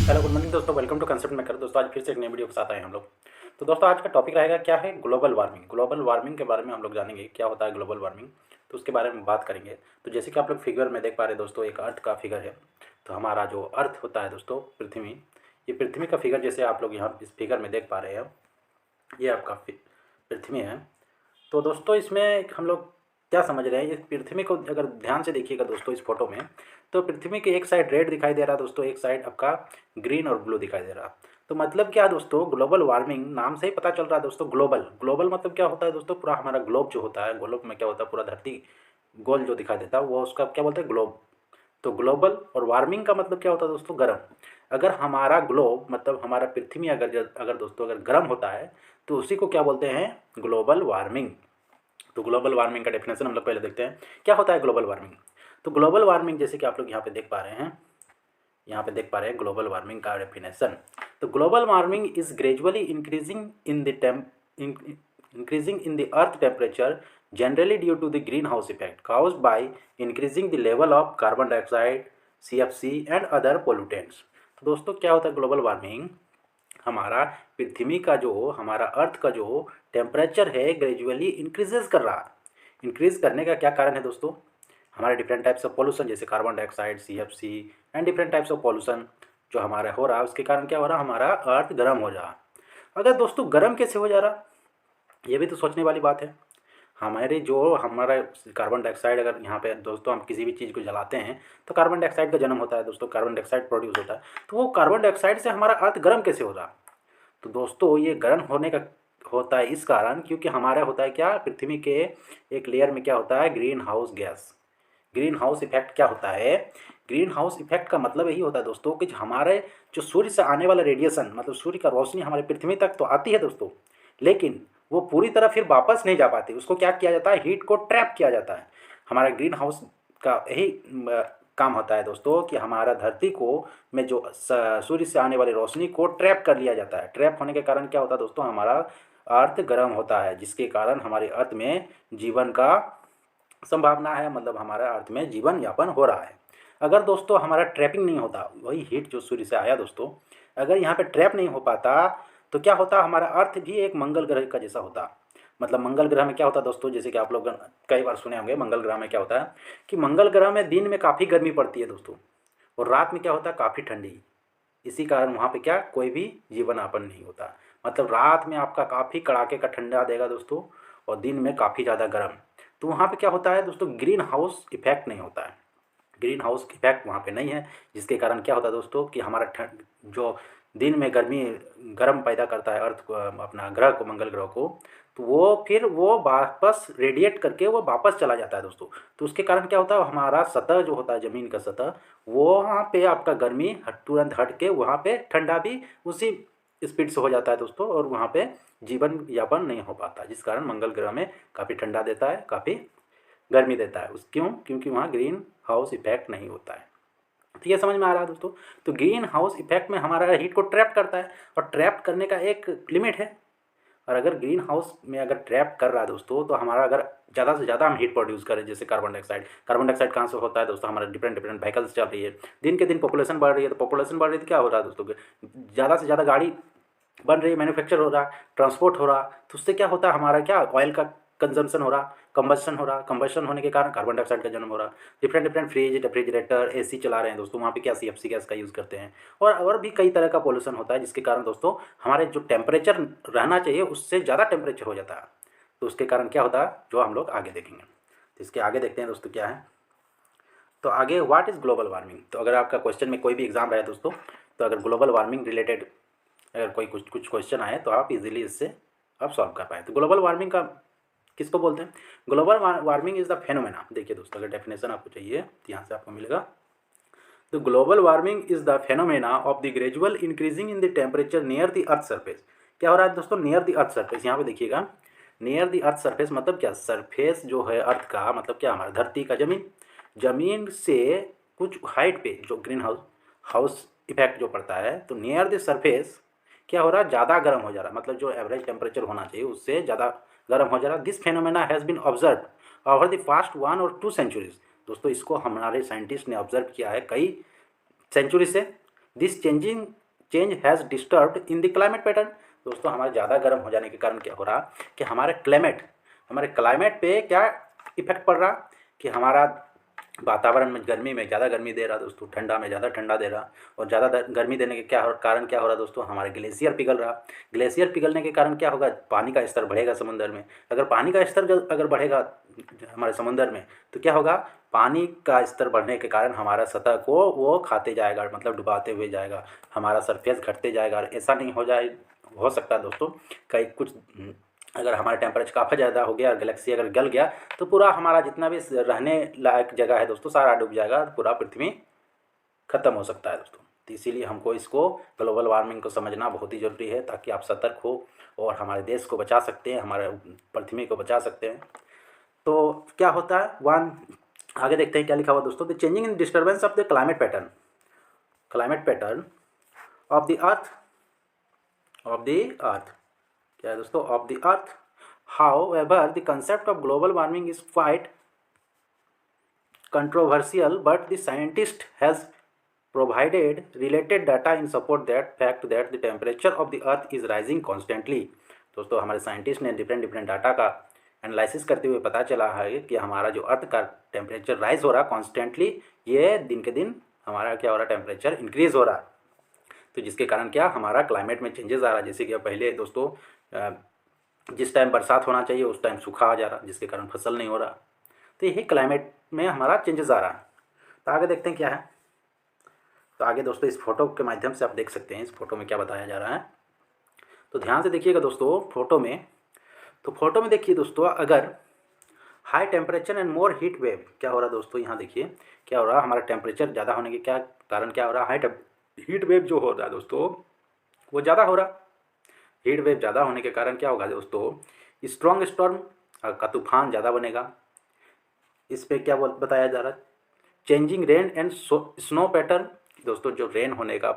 Hello good morning दोस्तों, welcome to concept maker. दोस्तों आज फिर से एक नई वीडियो के साथ आए हम लोग। तो दोस्तों आज का टॉपिक रहेगा क्या है, ग्लोबल वार्मिंग। ग्लोबल वार्मिंग के बारे में हम लोग जानेंगे क्या होता है ग्लोबल वार्मिंग, तो उसके बारे में बात करेंगे। तो जैसे कि आप लोग फिगर में देख पा रहे हैं दोस्तों, एक अर्थ का फिगर है। तो हमारा जो अर्थ होता है दोस्तों, पृथ्वी, ये पृथ्वी का फिगर जैसे आप लोग यहाँ इस फिगर में देख पा रहे हैं, ये आपका पृथ्वी है। तो दोस्तों इसमें हम लोग क्या समझ रहे हैं, इस पृथ्वी को अगर ध्यान से देखिएगा दोस्तों इस फोटो में, तो पृथ्वी के एक साइड रेड दिखाई दे रहा है दोस्तों, एक साइड आपका ग्रीन और ब्लू दिखाई दे रहा है। तो मतलब क्या है दोस्तों, ग्लोबल वार्मिंग नाम से ही पता चल रहा है दोस्तों। ग्लोबल ग्लोबल मतलब क्या होता है दोस्तों, पूरा हमारा ग्लोब जो होता है, ग्लोब में क्या होता है, पूरा धरती गोल जो दिखाई देता है वो उसका क्या बोलते हैं, ग्लोब। तो ग्लोबल और वार्मिंग का मतलब क्या होता है दोस्तों, गर्म। अगर हमारा ग्लोब मतलब हमारा पृथ्वी अगर दोस्तों अगर गर्म होता है तो उसी को क्या बोलते हैं, ग्लोबल वार्मिंग। तो ग्लोबल वार्मिंग का डेफिनेशन हम लोग पहले देखते हैं क्या होता है ग्लोबल वार्मिंग। तो ग्लोबल वार्मिंग जैसे कि आप लोग यहाँ पे देख पा रहे हैं, ग्लोबल वार्मिंग का डेफिनेशन। तो global warming is gradually increasing in the earth temperature, generally due to the greenhouse effect caused by increasing the level of carbon dioxide, CFC and other pollutants। तो दोस्तों क्या होता है ग्लोबल वार्मिंग, हमारा पृथ्वी का जो हमारा अर्थ का जो टेम्परेचर है ग्रेजुअली इंक्रीजेस कर रहा है। इंक्रीज करने का क्या कारण है दोस्तों, हमारे डिफरेंट टाइप्स ऑफ पॉल्यूशन जैसे carbon dioxide, CFC and different types of pollution जो हमारा हो रहा है, उसके कारण क्या हो रहा है, हमारा अर्थ गर्म हो जा रहा। अगर दोस्तों गर्म कैसे हो जा रहा, ये भी तो सोचने वाली बात है। हमारे जो हमारा कार्बन डाइऑक्साइड, अगर यहाँ पे दोस्तों हम किसी भी चीज़ को जलाते हैं तो कार्बन डाइऑक्साइड का जन्म होता है दोस्तों, कार्बन डाइऑक्साइड प्रोड्यूस होता है। तो वो कार्बन डाइऑक्साइड से हमारा अर्थ गर्म कैसे हो रहा। तो दोस्तों ये गर्म होने का होता है इस कारण क्योंकि हमारा होता है क्या, पृथ्वी के एक लेयर में क्या होता है, green house gas. Green house effect क्या होता है, ग्रीन हाउस इफेक्ट का मतलब यही होता है दोस्तों कि हमारे जो सूर्य से आने वाला रेडिएशन मतलब सूर्य का रोशनी हमारे पृथ्वी तक तो आती है दोस्तों, लेकिन वो पूरी तरह फिर वापस नहीं जा पाती। उसको क्या किया जाता है, हीट को ट्रैप किया जाता है। हमारा ग्रीन हाउस का यही काम होता है दोस्तों कि हमारा धरती को में जो सूर्य से आने वाली रोशनी को ट्रैप कर लिया जाता है। ट्रैप होने के कारण क्या होता है दोस्तों, हमारा अर्थ गर्म होता है, जिसके कारण हमारे अर्थ में जीवन का संभावना है, मतलब हमारा अर्थ में जीवन यापन हो रहा है। अगर दोस्तों हमारा ट्रैपिंग नहीं होता, वही हीट जो सूर्य से आया दोस्तों, अगर यहाँ पे ट्रैप नहीं हो पाता तो क्या होता, हमारा अर्थ भी एक मंगल ग्रह का जैसा होता। मतलब मंगल ग्रह में क्या होता दोस्तों, जैसे कि आप लोग कई बार सुने होंगे, मंगल ग्रह में क्या होता है कि मंगल ग्रह में दिन में काफ़ी गर्मी पड़ती है दोस्तों, और रात में क्या होता है, काफ़ी ठंडी। इसी कारण वहाँ पे क्या, कोई भी जीवन यापन नहीं होता। मतलब रात में आपका काफ़ी कड़ाके का ठंडा देगा दोस्तों, और दिन में काफ़ी ज़्यादा गर्म। तो वहाँ पे क्या होता है दोस्तों, ग्रीन हाउस इफेक्ट नहीं होता है। ग्रीन हाउस इफेक्ट वहाँ पे नहीं है, जिसके कारण क्या होता है दोस्तों कि हमारा जो दिन में गर्मी गर्म पैदा करता है अर्थ को, अपना ग्रह को, मंगल ग्रह को, तो वो फिर वो वापस रेडिएट करके वो वापस चला जाता है दोस्तों। तो उसके कारण क्या होता है, हमारा सतह जो होता है, ज़मीन का सतह, वो वहाँ पे आपका गर्मी तुरंत हट के वहाँ पे ठंडा भी उसी स्पीड से हो जाता है दोस्तों, और वहाँ पे जीवन यापन नहीं हो पाता, जिस कारण मंगल ग्रह में काफ़ी ठंडा देता है, काफ़ी गर्मी देता है। उस क्यों, क्योंकि वहाँ ग्रीन हाउस इफेक्ट नहीं होता है। तो ये समझ में आ रहा है दोस्तों। तो ग्रीन हाउस इफेक्ट में हमारा हीट को ट्रैप करता है, और ट्रैप करने का एक लिमिट है। और अगर ग्रीन हाउस में अगर ट्रैप कर रहा है दोस्तों, तो हमारा अगर ज़्यादा से ज़्यादा हम हीट प्रोड्यूस करें, जैसे कार्बन डाइऑक्साइड कहाँ से होता है दोस्तों, हमारे डिफरेंट डिफरेंट व्हीकल्स चल रही है, दिन के दिन पॉपुलेशन बढ़ रही है। तो पॉपुलेशन बढ़ रही है तो क्या हो रहा है दोस्तों, ज़्यादा से ज़्यादा गाड़ी बन रही है, मैन्युफैक्चर हो रहा, ट्रांसपोर्ट हो रहा, तो उससे क्या होता है, हमारा क्या, ऑयल का कंजम्पशन हो रहा, कंबशन हो रहा। कंबशन होने के कारण कार्बन डाइऑक्साइड का जन्म हो रहा। Different different fridge, refrigerator, AC चला रहे हैं दोस्तों, वहाँ पे क्या CFC गैस का यूज़ करते हैं। और भी कई तरह का पोल्यूशन होता है, जिसके कारण दोस्तों हमारे जो टेम्परेचर रहना चाहिए उससे ज़्यादा टेम्परेचर हो जाता है। तो उसके कारण क्या होता है, जो हम लोग आगे देखेंगे। तो इसके आगे देखते हैं दोस्तों क्या है। तो आगे व्हाट इज़ ग्लोबल वार्मिंग। तो अगर आपका क्वेश्चन में कोई भी एग्जाम रहे दोस्तों, तो अगर ग्लोबल वार्मिंग रिलेटेड अगर कोई कुछ क्वेश्चन आए तो आप इजीली इससे आप सॉल्व कर पाए। तो ग्लोबल वार्मिंग का किसको बोलते हैं, global warming is the phenomena. देखिए दोस्तों, अगर डेफिनेशन आपको चाहिए तो यहाँ से आपको मिलेगा। तो global warming is the phenomena of the gradual increasing in the temperature near the earth surface. क्या हो रहा है दोस्तों, नियर द अर्थ सरफेस। यहाँ पे देखिएगा, नियर द अर्थ सरफेस मतलब क्या, सरफेस जो है अर्थ का, मतलब क्या, हमारा धरती का जमीन, जमीन से कुछ हाइट पे जो ग्रीन हाउस इफेक्ट जो पड़ता है, तो नियर द सरफेस क्या हो रहा है, ज़्यादा गर्म हो जा रहा है। मतलब जो एवरेज टेम्परेचर होना चाहिए उससे ज़्यादा गर्म हो जा रहा है। This phenomena has been observe over the past 1 और 2 सेंचुरीज। दोस्तों इसको हमारे साइंटिस्ट ने ऑब्जर्व किया है कई सेंचुरी से, this change has disturbed in the climate pattern. दोस्तों हमारे ज़्यादा गर्म हो जाने के कारण क्या हो रहा कि हमारे क्लाइमेट पे क्या इफेक्ट पड़ रहा कि हमारा वातावरण में गर्मी में ज़्यादा गर्मी दे रहा दोस्तों, ठंडा में ज़्यादा ठंडा दे रहा। और ज़्यादा गर्मी देने के कारण क्या हो रहा दोस्तों, हमारे ग्लेशियर पिघल रहा। ग्लेशियर पिघलने के कारण क्या होगा, पानी का स्तर बढ़ेगा समुद्र में। अगर पानी का स्तर अगर बढ़ेगा हमारे समुद्र में तो क्या होगा, पानी का स्तर बढ़ने के कारण हमारा सतह को वो खाते जाएगा, मतलब डुबाते हुए जाएगा, हमारा सरफेस घटते जाएगा। और ऐसा नहीं हो सकता दोस्तों, कई कुछ अगर हमारा टेम्परेचर काफ़ी ज़्यादा हो गया और गैलेक्सी अगर गल गया तो पूरा हमारा जितना भी रहने लायक जगह है दोस्तों सारा डूब जाएगा, पूरा पृथ्वी खत्म हो सकता है दोस्तों। तो इसीलिए हमको इसको ग्लोबल वार्मिंग को समझना बहुत ही ज़रूरी है, ताकि आप सतर्क हो और हमारे देश को बचा सकते हैं, हमारे पृथ्वी को बचा सकते हैं। तो क्या होता है वन, आगे देखते हैं क्या लिखा हुआ दोस्तों। The changing in disturbance of the climate pattern of the अर्थ क्या है दोस्तों, of the earth. However the concept of global warming is quite controversial, but the scientist has provided related data in support that fact that the temperature of the earth is rising constantly। दोस्तों हमारे scientist ने different data का analysis करते हुए पता चला है कि हमारा जो अर्थ का टेम्परेचर राइज हो रहा कॉन्स्टेंटली, ये दिन के दिन हमारा क्या हो रहा, टेम्परेचर इंक्रीज़ हो रहा। तो जिसके कारण क्या हमारा क्लाइमेट में चेंजेस आ रहा है। जैसे कि पहले दोस्तों जिस टाइम बरसात होना चाहिए उस टाइम सूखा आ जा रहा, जिसके कारण फसल नहीं हो रहा। तो यही क्लाइमेट में हमारा चेंजेस आ रहा है। तो आगे देखते हैं क्या है। तो आगे दोस्तों इस फोटो के माध्यम से आप देख सकते हैं इस फोटो में क्या बताया जा रहा है। तो ध्यान से देखिएगा दोस्तों फोटो में। तो फोटो में देखिए दोस्तों, अगर high temperature and more heat wave क्या हो रहा है दोस्तों, यहाँ देखिए क्या हो रहा है, हमारा टेम्परेचर ज़्यादा होने के क्या कारण क्या हो रहा है, हीट वेव जो हो रहा है दोस्तों वो ज़्यादा हो रहा। हीट वेव ज़्यादा होने के कारण क्या होगा दोस्तों, स्ट्रॉन्ग स्टॉर्म का तूफान ज़्यादा बनेगा। इस पे क्या बताया जा रहा है, changing rain and snow pattern. दोस्तों जो रेन होने का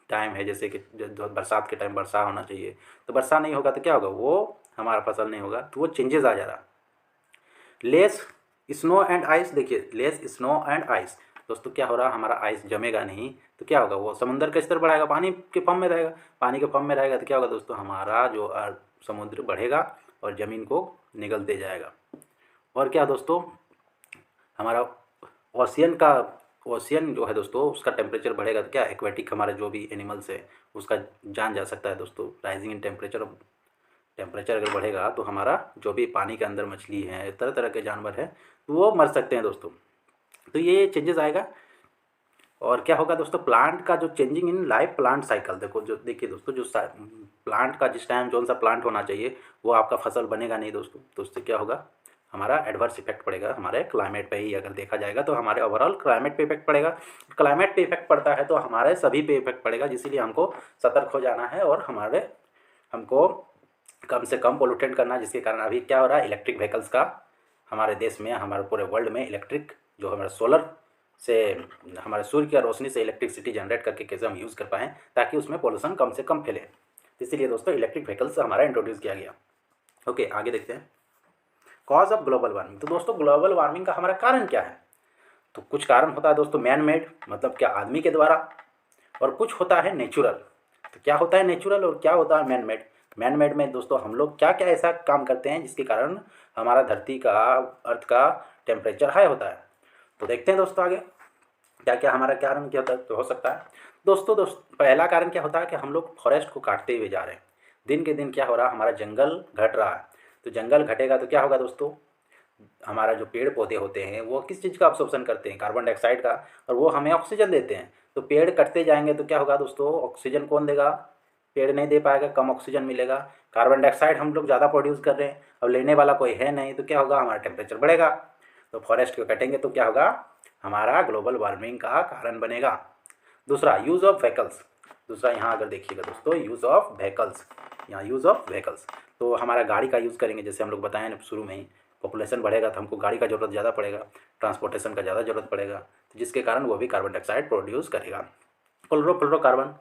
टाइम है, जैसे कि जो बरसात के टाइम वर्षा होना चाहिए तो वर्षा नहीं होगा तो क्या होगा, वो हमारा फसल नहीं होगा, तो वो चेंजेस आ जा रहा। लेस स्नो एंड आइस, देखिए लेस स्नो एंड आइस दोस्तों क्या हो रहा, हमारा आइस जमेगा नहीं तो क्या होगा, वो समुद्र का स्तर बढ़ाएगा, पानी के फॉर्म में रहेगा। पानी के फॉर्म में रहेगा तो क्या होगा दोस्तों, हमारा जो समुद्र बढ़ेगा और ज़मीन को निगलते जाएगा। और क्या दोस्तों, हमारा ओशियन जो है दोस्तों उसका टेम्परेचर बढ़ेगा तो क्या एक्वेटिक हमारे जो भी एनिमल्स है उसका जान जा सकता है दोस्तों। राइजिंग इन टेम्परेचर अगर बढ़ेगा तो हमारा जो भी पानी के अंदर मछली है, तरह तरह के जानवर हैं तो वो मर सकते हैं दोस्तों। तो ये चेंजेस आएगा। और क्या होगा दोस्तों, प्लांट का जो changing in life plant cycle, देखिए दोस्तों जो प्लांट का जिस टाइम जौन सा प्लांट होना चाहिए वो आपका फसल बनेगा नहीं दोस्तों, तो उससे क्या होगा, हमारा एडवर्स इफेक्ट पड़ेगा हमारे क्लाइमेट पे ही। अगर देखा जाएगा तो हमारे ओवरऑल क्लाइमेट पे इफेक्ट पड़ेगा। क्लाइमेट पे इफेक्ट पड़ता है तो हमारे सभी पे इफेक्ट पड़ेगा, इसीलिए हमको सतर्क हो जाना है और हमको कम से कम पोल्यूटेंट करना। जिसके कारण अभी क्या हो रहा है, इलेक्ट्रिक व्हीकल्स का हमारे देश में, हमारे पूरे वर्ल्ड में इलेक्ट्रिक जो हमारा सोलर से, हमारे सूर्य की रोशनी से इलेक्ट्रिसिटी जनरेट करके कैसे हम यूज़ कर पाएँ ताकि उसमें पोल्यूशन कम से कम फैले। इसीलिए दोस्तों इलेक्ट्रिक व्हीकल्स हमारा इंट्रोड्यूस किया गया। ओके आगे देखते हैं कॉज ऑफ ग्लोबल वार्मिंग। तो दोस्तों ग्लोबल वार्मिंग का हमारा कारण क्या है, तो कुछ कारण होता है दोस्तों मैन मेड, मतलब क्या आदमी के द्वारा, और कुछ होता है नेचुरल। तो क्या होता है नेचुरल और क्या होता है मैन मेड। मैन मेड में दोस्तों हम लोग क्या क्या ऐसा काम करते हैं जिसके कारण हमारा धरती का, अर्थ का टेम्परेचर हाई होता है। तो देखते हैं दोस्तों आगे क्या क्या हमारा कारण क्या हो सकता है। दोस्तों पहला कारण क्या होता है कि हम लोग फॉरेस्ट को काटते हुए जा रहे हैं। दिन के दिन क्या हो रहा है, हमारा जंगल घट रहा है। तो जंगल घटेगा तो क्या होगा दोस्तों, हमारा जो पेड़ पौधे होते हैं वो किस चीज़ का अब्सॉर्प्शन करते हैं, कार्बन डाइऑक्साइड का, और वो हमें ऑक्सीजन देते हैं। तो पेड़ कटते जाएंगे तो क्या होगा दोस्तों, ऑक्सीजन कौन देगा, पेड़ नहीं दे पाएगा, कम ऑक्सीजन मिलेगा। कार्बन डाइऑक्साइड हम लोग ज़्यादा प्रोड्यूस कर रहे हैं, अब लेने वाला कोई है नहीं, तो क्या होगा, हमारा टेम्परेचर बढ़ेगा। तो फॉरेस्ट को कटेंगे तो क्या होगा, हमारा ग्लोबल वार्मिंग का कारण बनेगा। दूसरा यूज़ ऑफ व्हीकल्स। दूसरा यहाँ अगर देखिएगा दोस्तों यूज़ ऑफ व्हीकल्स, यहाँ यूज़ ऑफ व्हीकल्स तो हमारा गाड़ी का यूज़ करेंगे। जैसे हम लोग बताएं ना शुरू में ही, पॉपुलेशन बढ़ेगा तो हमको गाड़ी का ज़रूरत ज़्यादा पड़ेगा, ट्रांसपोर्टेशन का ज़्यादा ज़रूरत पड़ेगा, तो जिसके कारण वो भी कार्बन डाइऑक्साइड प्रोड्यूस करेगा। क्लोरोफ्लोरोकार्बन,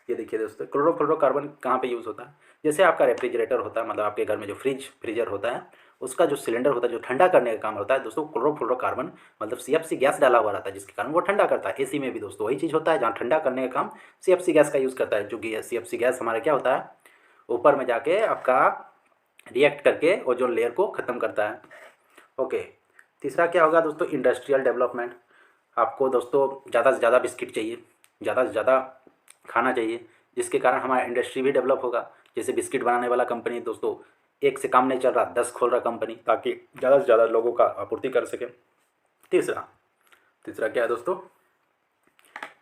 ये देखिए दोस्तों, क्लोरोफ्लोरोकार्बन कहाँ पे यूज़ होता है? जैसे आपका रेफ्रिजरेटर होता है, मतलब आपके घर में जो फ्रीजर होता है, उसका जो सिलेंडर होता है जो ठंडा करने का काम होता है दोस्तों, क्लोरोफ्लोरोकार्बन मतलब सीएफसी गैस डाला हुआ रहता है, जिसके कारण वो ठंडा करता है। एसी में भी दोस्तों वही चीज़ होता है, जहाँ ठंडा करने का काम सीएफसी गैस का यूज़ करता है, जो कि सीएफसी गैस हमारा क्या होता है, ऊपर में जाके आपका रिएक्ट करके ओजोन लेयर को ख़त्म करता है। ओके, तीसरा क्या होगा दोस्तों, इंडस्ट्रियल डेवलपमेंट। आपको दोस्तों ज़्यादा से ज़्यादा बिस्किट चाहिए, ज़्यादा से ज़्यादा खाना चाहिए, जिसके कारण हमारा इंडस्ट्री भी डेवलप होगा। जैसे बिस्किट बनाने वाला कंपनी दोस्तों एक से काम नहीं चल रहा, 10 खोल रहा कंपनी, ताकि ज़्यादा से ज़्यादा लोगों का आपूर्ति कर सके। तीसरा तीसरा क्या है दोस्तों,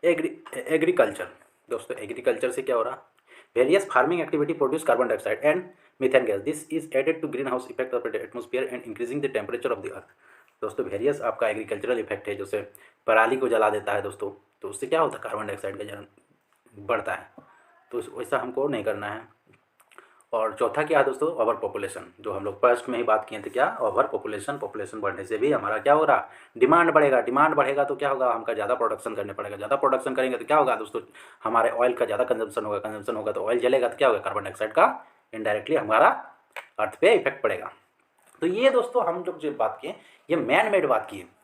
एग्रीकल्चर। दोस्तों एग्रीकल्चर से क्या हो रहा, various farming activity produce carbon dioxide and methane gas, this is added to greenhouse effect of the atmosphere and increasing the temperature of the earth. दोस्तों वेरियस आपका एग्रीकल्चरल इफेक्ट है, जैसे पराली को जला देता है दोस्तों, तो उससे क्या होता है, कार्बन डाइऑक्साइड का जन बढ़ता है, तो वैसा हमको नहीं करना है। और चौथा क्या है दोस्तों, ओवर पॉपुलेशन, जो हम लोग फर्स्ट में ही बात किए थे, क्या ओवर पॉपुलेशन, पॉपुलेशन बढ़ने से भी हमारा क्या हो रहा, डिमांड बढ़ेगा, डिमांड बढ़ेगा तो क्या होगा, हमका ज़्यादा प्रोडक्शन करने पड़ेगा, ज़्यादा प्रोडक्शन करेंगे तो क्या होगा दोस्तों, हमारे ऑयल का ज़्यादा कंजम्पशन होगा तो ऑयल जलेगा तो क्या होगा, कार्बन डाइऑक्साइड का इनडायरेक्टली हमारा अर्थ पे इफेक्ट पड़ेगा। तो ये दोस्तों हम लोग जो बात किए ये मैन मेड बात की है।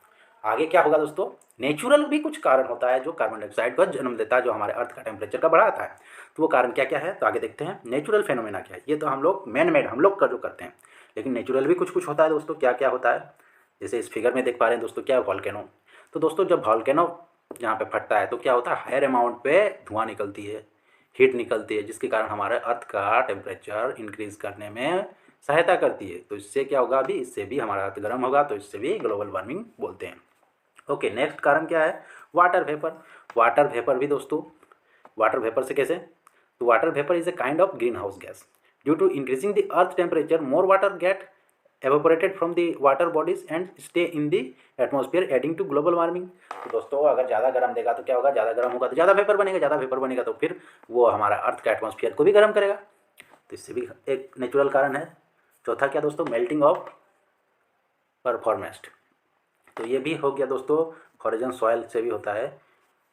आगे क्या होगा दोस्तों, नेचुरल भी कुछ कारण होता है जो कार्बन डाइऑक्साइड का जन्म देता है, जो हमारे अर्थ का टेम्परेचर का बढ़ाता है। तो वो कारण क्या क्या है, तो आगे देखते हैं। नेचुरल फेनोमेना क्या है, ये तो हम लोग मैन मेड हम लोग का जो करते हैं, लेकिन नेचुरल भी कुछ कुछ होता है दोस्तों। क्या क्या होता है, जैसे इस फिगर में देख पा रहे हैं दोस्तों, क्या है, वॉल्केनो। तो दोस्तों जब वॉल्केनो यहाँ पे फटता है तो क्या होता है, हायर अमाउंट पे धुआं निकलती है, हीट निकलती है, जिसके कारण हमारे अर्थ का टेम्परेचर इंक्रीज करने में सहायता करती है। तो इससे क्या होगा, अभी इससे भी हमारा अर्थ गर्म होगा, तो इससे भी ग्लोबल वार्मिंग बोलते हैं। ओके, नेक्स्ट कारण क्या है, वाटर वेपर। वाटर वेपर भी दोस्तों, वाटर वेपर से कैसे, तो water vapour is a kind of greenhouse gas due to increasing the earth temperature, more water get evaporated from the water bodies and stay in the atmosphere adding to global warming। तो दोस्तों अगर ज़्यादा गर्म देगा तो क्या होगा, ज़्यादा गर्म होगा तो ज़्यादा वेपर बनेगा, ज़्यादा वेपर बनेगा तो फिर वो हमारा अर्थ का एटमॉस्फेयर को भी गर्म करेगा, तो इससे भी एक नेचुरल कारण है। चौथा क्या दोस्तों, मेल्टिंग ऑफ परफॉर्मेस्ट। तो ये भी हो गया दोस्तों, फॉरेजन सॉयल से भी होता है।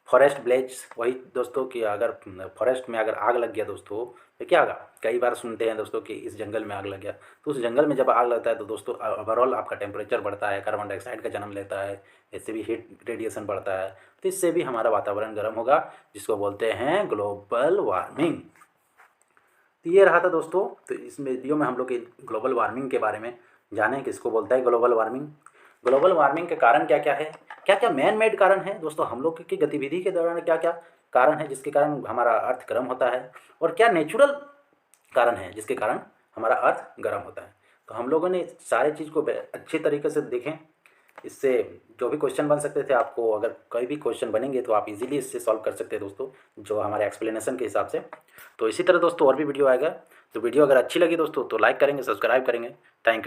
फॉरेस्ट ब्लेज, वही दोस्तों कि अगर फॉरेस्ट में अगर आग लग गया दोस्तों तो क्या होगा, कई बार सुनते हैं दोस्तों कि इस जंगल में आग लग गया, तो उस जंगल में जब आग लगता है तो दोस्तों ओवरऑल आपका टेम्परेचर बढ़ता है, कार्बन डाइऑक्साइड का जन्म लेता है, इससे भी हीट रेडिएशन बढ़ता है, तो इससे भी हमारा वातावरण गर्म होगा, जिसको बोलते हैं ग्लोबल वार्मिंग। तो ये रहा था दोस्तों, तो इस वीडियो में हम लोग ग्लोबल वार्मिंग के बारे में जाने, किसको बोलता है ग्लोबल वार्मिंग। ग्लोबल वार्मिंग के कारण क्या क्या है, क्या क्या मैन मेड कारण है दोस्तों, हम लोग की गतिविधि के दौरान क्या क्या कारण है जिसके कारण हमारा अर्थ गर्म होता है, और क्या नेचुरल कारण है जिसके कारण हमारा अर्थ गर्म होता है। तो हम लोगों ने सारे चीज़ को अच्छे तरीके से देखें, इससे जो भी क्वेश्चन बन सकते थे, आपको अगर कोई भी क्वेश्चन बनेंगे तो आप इजीली इससे सॉल्व कर सकते हैं दोस्तों, जो हमारे एक्सप्लेनेशन के हिसाब से। तो इसी तरह दोस्तों और भी वीडियो आएगा, तो वीडियो अगर अच्छी लगी दोस्तों तो लाइक करेंगे, सब्सक्राइब करेंगे। Thank you.